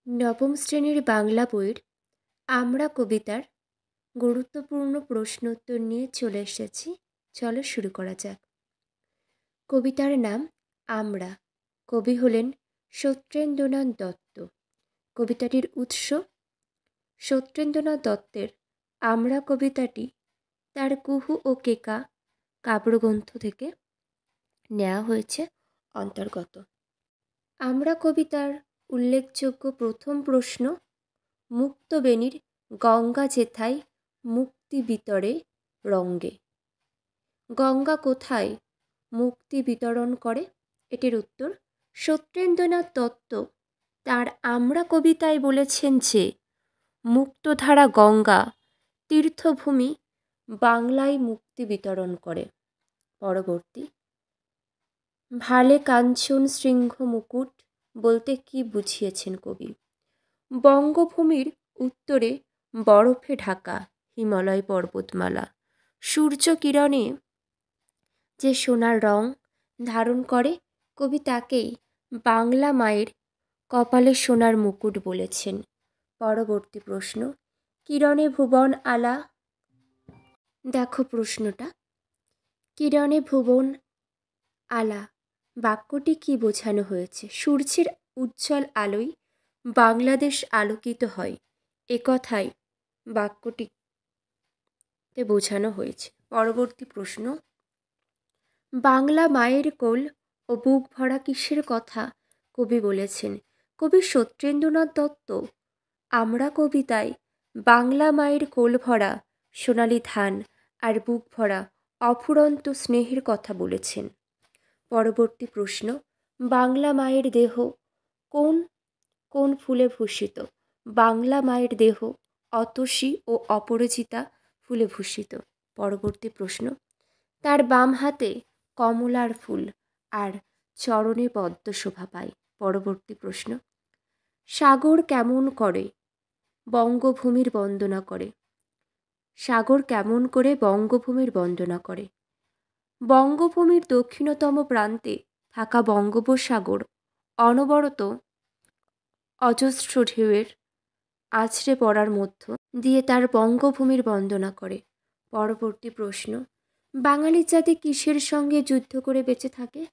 নবম শ্রেণীর বাংলা বইয়ের আমরা কবিতার গুরুত্বপূর্ণ প্রশ্নোত্তর নিয়ে চলে এসেছি। চলো শুরু করা যাক। কবিতার নাম আমরা। কবি হলেন সত্যেন্দ্রনাথ দত্ত। কবিতাটির উৎস সত্যেন্দ্রনাথ দত্তের আমরা কবিতাটি তার কুহু ও কেকা কাব্যগ্রন্থ থেকে নেওয়া হয়েছে অন্তর্গত। আমরা কবিতার উল্লেখযোগ্য প্রথম প্রশ্ন, মুক্তবেণীর গঙ্গা যেথায় মুক্তি বিতরে রঙ্গে। গঙ্গা কোথায় মুক্তি বিতরণ করে? এটির উত্তর সত্যেন্দ্রনাথ দত্ত তার আমরা কবিতায় বলেছেন যে মুক্তধারা গঙ্গা তীর্থভূমি বাংলায় মুক্তি বিতরণ করে। পরবর্তী, ভালে কাঞ্চন শৃঙ্গ মুকুট বলতে কি বুঝিয়েছেন কবি? বঙ্গভূমির উত্তরে বরফে ঢাকা হিমালয় পর্বতমালা সূর্য কিরণে যে সোনার রং ধারণ করে, কবি তাকেই বাংলা মায়ের কপালে সোনার মুকুট বলেছেন। পরবর্তী প্রশ্ন, কিরণে ভুবন আলা। দেখো প্রশ্নটা, কিরণে ভুবন আলা বাক্যটি কি বোঝানো হয়েছে? সূর্যের উজ্জ্বল আলোয় বাংলাদেশ আলোকিত হয়, এ কথাই বাক্যটিতে বোঝানো হয়েছে। পরবর্তী প্রশ্ন, বাংলা মায়ের কোল ও বুক ভরা কিসের কথা কবি বলেছেন? কবি সত্যেন্দ্রনাথ দত্ত আমরা কবিতায় বাংলা মায়ের কোল ভরা সোনালি ধান আর বুক ভরা অফুরন্ত স্নেহের কথা বলেছেন। পরবর্তী প্রশ্ন, বাংলা মায়ের দেহ কোন কোন ফুলে ভূষিত? বাংলা মায়ের দেহ অতসী ও অপরাজিতা ফুলে ভূষিত। পরবর্তী প্রশ্ন, তার বাম হাতে কমলার ফুল আর চরণে পদ্ম শোভা পায়। পরবর্তী প্রশ্ন, সাগর কেমন করে বঙ্গভূমির বন্দনা করে? সাগর কেমন করে বঙ্গভূমির বন্দনা করে? বঙ্গভূমির দক্ষিণতম প্রান্তে থাকা বঙ্গোপসাগর অনবরত অজস্র ঢেউয়ের আছড়ে পড়ার মধ্য দিয়ে তার বঙ্গভূমির বন্দনা করে। পরবর্তী প্রশ্ন, বাঙালি জাতি কিসের সঙ্গে যুদ্ধ করে বেঁচে থাকে?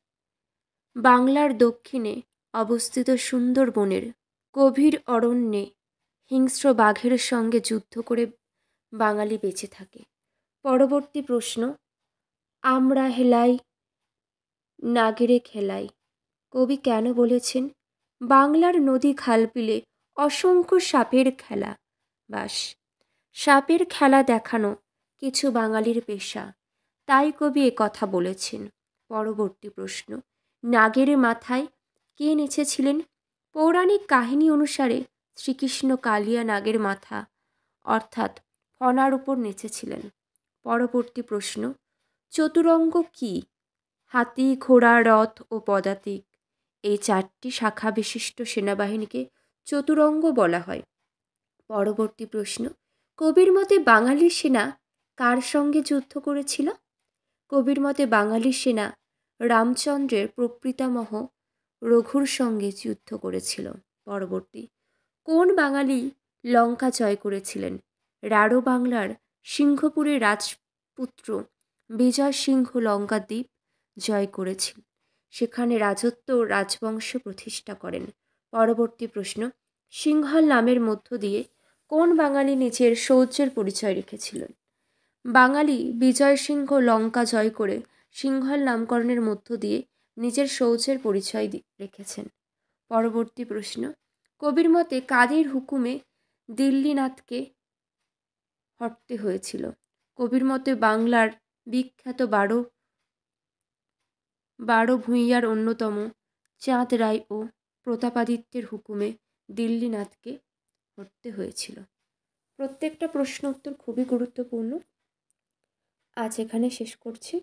বাংলার দক্ষিণে অবস্থিত সুন্দরবনের গভীর অরণ্যে হিংস্র বাঘের সঙ্গে যুদ্ধ করে বাঙালি বেঁচে থাকে। পরবর্তী প্রশ্ন, আমরা হেলাই নাগেরে খেলাই কবি কেন বলেছেন? বাংলার নদী খাল বিলে অসংখ্য সাপের খেলা বাস। সাপের খেলা দেখানো কিছু বাঙালির পেশা, তাই কবি কথা বলেছেন। পরবর্তী প্রশ্ন, নাগের মাথায় কে নেচেছিলেন? পৌরাণিক কাহিনী অনুসারে শ্রীকৃষ্ণ কালিয়া নাগের মাথা অর্থাৎ ফণার উপর নেচেছিলেন। পরবর্তী প্রশ্ন, চতুরঙ্গ কি? হাতি, ঘোড়া, রথ ও পদাতিক এই চারটি শাখা বিশিষ্ট সেনাবাহিনীকে চতুরঙ্গ বলা হয়। পরবর্তী প্রশ্ন, কবির মতে বাঙালি সেনা কার সঙ্গে যুদ্ধ করেছিল? কবির মতে বাঙালি সেনা রামচন্দ্রের প্রপিতামহ রঘুর সঙ্গে যুদ্ধ করেছিল। পরবর্তী, কোন বাঙালি লঙ্কা জয় করেছিলেন? রাঢ় বাংলার সিংহপুরের রাজপুত্র বিজয় সিংহ লঙ্কা দ্বীপ জয় করেছিল, সেখানে রাজত্ব ও রাজবংশ প্রতিষ্ঠা করেন। পরবর্তী প্রশ্ন, সিংহল নামের মধ্য দিয়ে কোন বাঙালি নিজের শৌর্যের পরিচয় রেখেছিলেন? বাঙালি বিজয় সিংহ লঙ্কা জয় করে সিংহল নামকরণের মধ্য দিয়ে নিজের শৌর্যের পরিচয় রেখেছেন। পরবর্তী প্রশ্ন, কবির মতে কাদের হুকুমে দিল্লীনাথকে হটতে হয়েছিল? কবির মতে বাংলার বিখ্যাত বারো ভূঁইয়ার অন্যতম চাঁদ রায় ও প্রতাপাদিত্যের হুকুমে দিল্লীনাথকে হটতে হয়েছিল। প্রত্যেকটা প্রশ্ন উত্তর খুবই গুরুত্বপূর্ণ। আজ এখানে শেষ করছি।